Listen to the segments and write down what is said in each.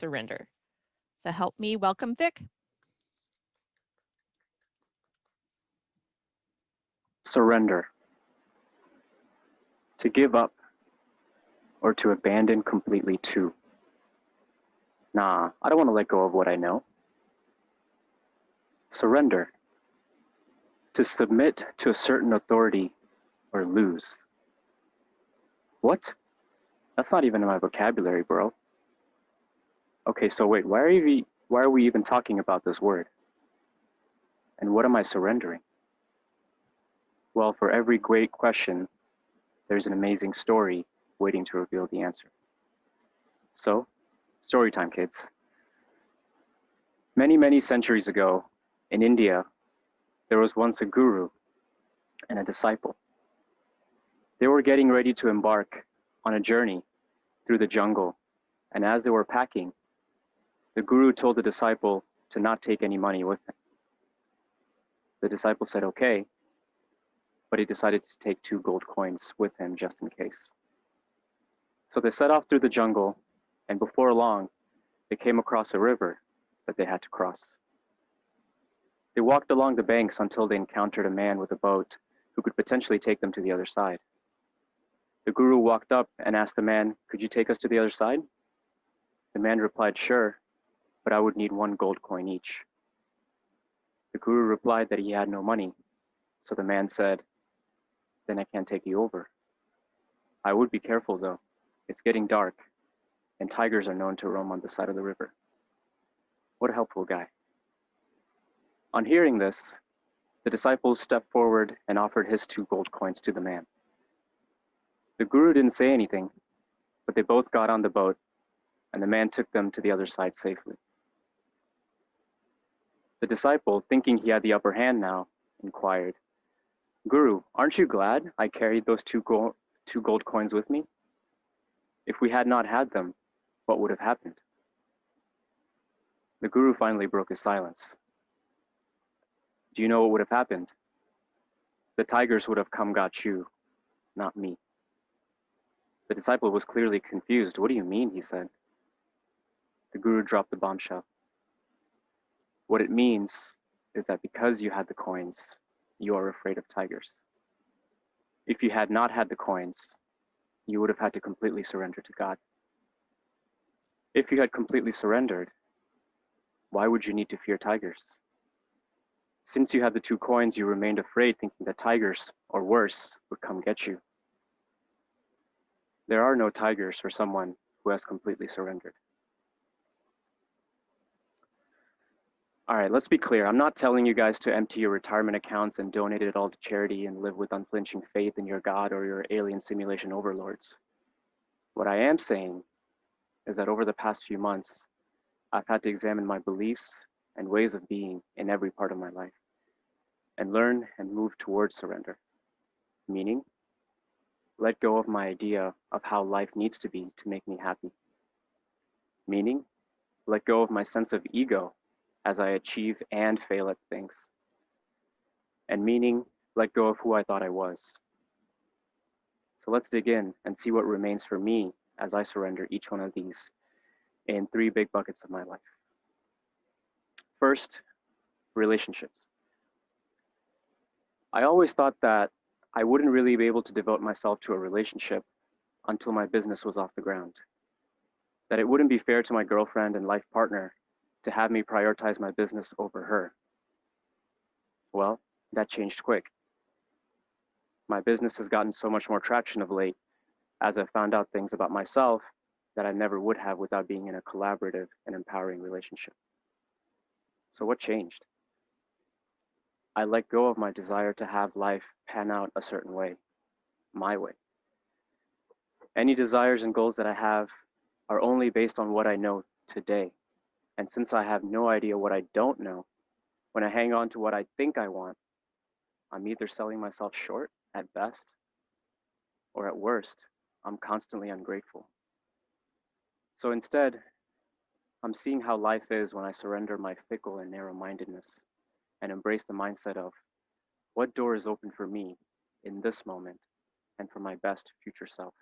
surrender. So help me welcome Vik. Surrender. To give up or to abandon completely too. Nah, I don't want to let go of what I know. Surrender. To submit to a certain authority or lose. What? That's not even in my vocabulary, bro. Okay, so wait, why are we even talking about this word? And what am I surrendering? Well, for every great question, there's an amazing story waiting to reveal the answer. So, story time, kids. Many, many centuries ago, in India, there was once a guru and a disciple. They were getting ready to embark on a journey through the jungle, and as they were packing, the guru told the disciple to not take any money with him. The disciple said, okay, but he decided to take 2 gold coins with him just in case. So they set off through the jungle, and before long, they came across a river that they had to cross. They walked along the banks until they encountered a man with a boat who could potentially take them to the other side. The guru walked up and asked the man, could you take us to the other side? The man replied, sure, but I would need 1 gold coin each. The guru replied that he had no money, so the man said, then I can't take you over. I would be careful though. It's getting dark, and tigers are known to roam on the side of the river. What a helpful guy. On hearing this, the disciples stepped forward and offered his 2 gold coins to the man. The guru didn't say anything, but they both got on the boat, and the man took them to the other side safely. The disciple, thinking he had the upper hand now, inquired, Guru, aren't you glad I carried those 2 gold coins with me? If we had not had them, what would have happened? The guru finally broke his silence. Do you know what would have happened? The tigers would have come got you, not me. The disciple was clearly confused. What do you mean? He said. The guru dropped the bombshell. What it means is that because you had the coins, you are afraid of tigers. If you had not had the coins, you would have had to completely surrender to God. If you had completely surrendered, why would you need to fear tigers? Since you had the 2 coins, you remained afraid, thinking that tigers, or worse, would come get you. There are no tigers for someone who has completely surrendered. All right, let's be clear. I'm not telling you guys to empty your retirement accounts and donate it all to charity and live with unflinching faith in your God or your alien simulation overlords. What I am saying is that over the past few months, I've had to examine my beliefs and ways of being in every part of my life and learn and move towards surrender, meaning let go of my idea of how life needs to be to make me happy, meaning let go of my sense of ego as I achieve and fail at things, and meaning let go of who I thought I was. So let's dig in and see what remains for me as I surrender each one of these in 3 big buckets of my life. First, relationships. I always thought that I wouldn't really be able to devote myself to a relationship until my business was off the ground. That it wouldn't be fair to my girlfriend and life partner to have me prioritize my business over her. Well, that changed quick. My business has gotten so much more traction of late as I've found out things about myself that I never would have without being in a collaborative and empowering relationship. So what changed? I let go of my desire to have life pan out a certain way, my way. Any desires and goals that I have are only based on what I know today. And since I have no idea what I don't know, when I hang on to what I think I want, I'm either selling myself short at best, or at worst, I'm constantly ungrateful. So instead, I'm seeing how life is when I surrender my fickle and narrow-mindedness and embrace the mindset of what door is open for me in this moment and for my best future self.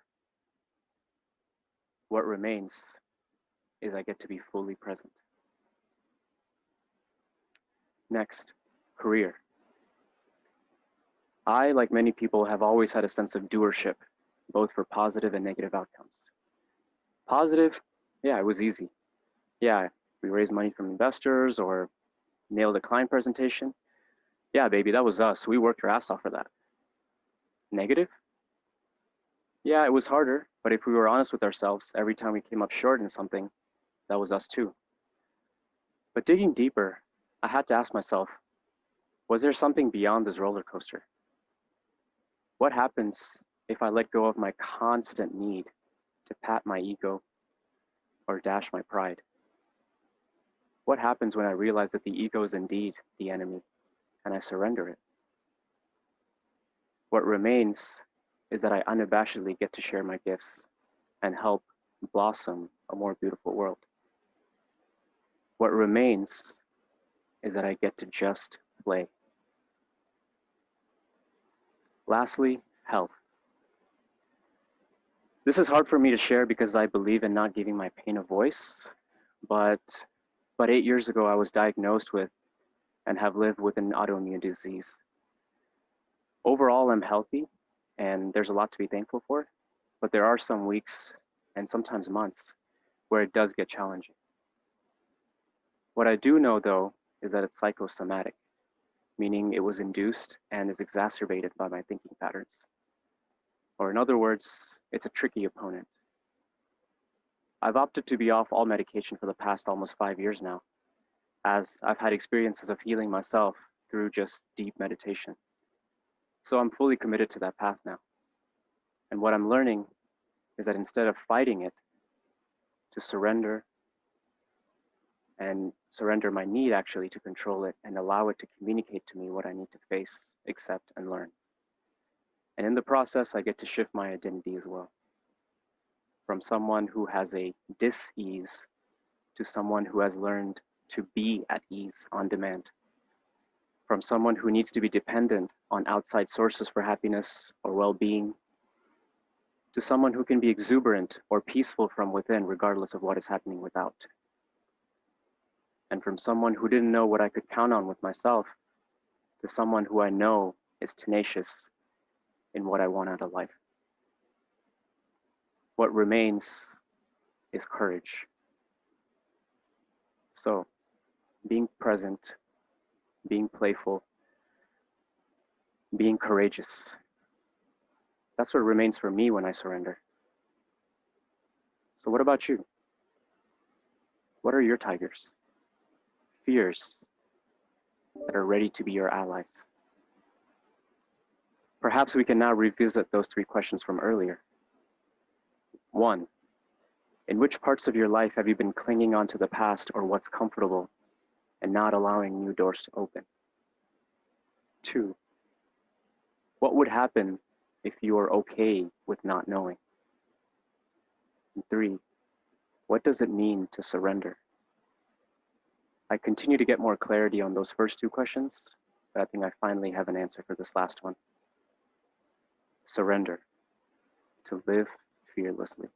What remains is I get to be fully present. Next, career. I, like many people, have always had a sense of doership, both for positive and negative outcomes. Positive, yeah, it was easy. Yeah, we raised money from investors or nailed a client presentation. Yeah, baby, that was us. We worked our ass off for that. Negative? Yeah, it was harder, but if we were honest with ourselves, every time we came up short in something, that was us too. But digging deeper, I had to ask myself, was there something beyond this roller coaster? What happens if I let go of my constant need to pat my ego or dash my pride? What happens when I realize that the ego is indeed the enemy and I surrender it? What remains is that I unabashedly get to share my gifts and help blossom a more beautiful world. What remains is that I get to just play. Lastly, health. This is hard for me to share because I believe in not giving my pain a voice, but 8 years ago I was diagnosed with and have lived with an autoimmune disease. Overall, I'm healthy and there's a lot to be thankful for, but there are some weeks and sometimes months where it does get challenging. What I do know though is that it's psychosomatic, meaning it was induced and is exacerbated by my thinking patterns. Or in other words, it's a tricky opponent. I've opted to be off all medication for the past almost 5 years now, as I've had experiences of healing myself through just deep meditation. So I'm fully committed to that path now. And what I'm learning is that instead of fighting it, to surrender and surrender my need actually to control it and allow it to communicate to me what I need to face, accept, and learn. And in the process, I get to shift my identity as well. From someone who has a dis-ease to someone who has learned to be at ease on demand. From someone who needs to be dependent on outside sources for happiness or well-being, to someone who can be exuberant or peaceful from within regardless of what is happening without. And from someone who didn't know what I could count on with myself, to someone who I know is tenacious in what I want out of life. What remains is courage. So, being present, being playful, being courageous. That's what remains for me when I surrender. So what about you? What are your tigers? Fears that are ready to be your allies? Perhaps we can now revisit those 3 questions from earlier. 1, in which parts of your life have you been clinging on to the past or what's comfortable and not allowing new doors to open? 2, what would happen if you are okay with not knowing? And 3, what does it mean to surrender? I continue to get more clarity on those first 2 questions, but I think I finally have an answer for this last one. Surrender, to live fearlessly.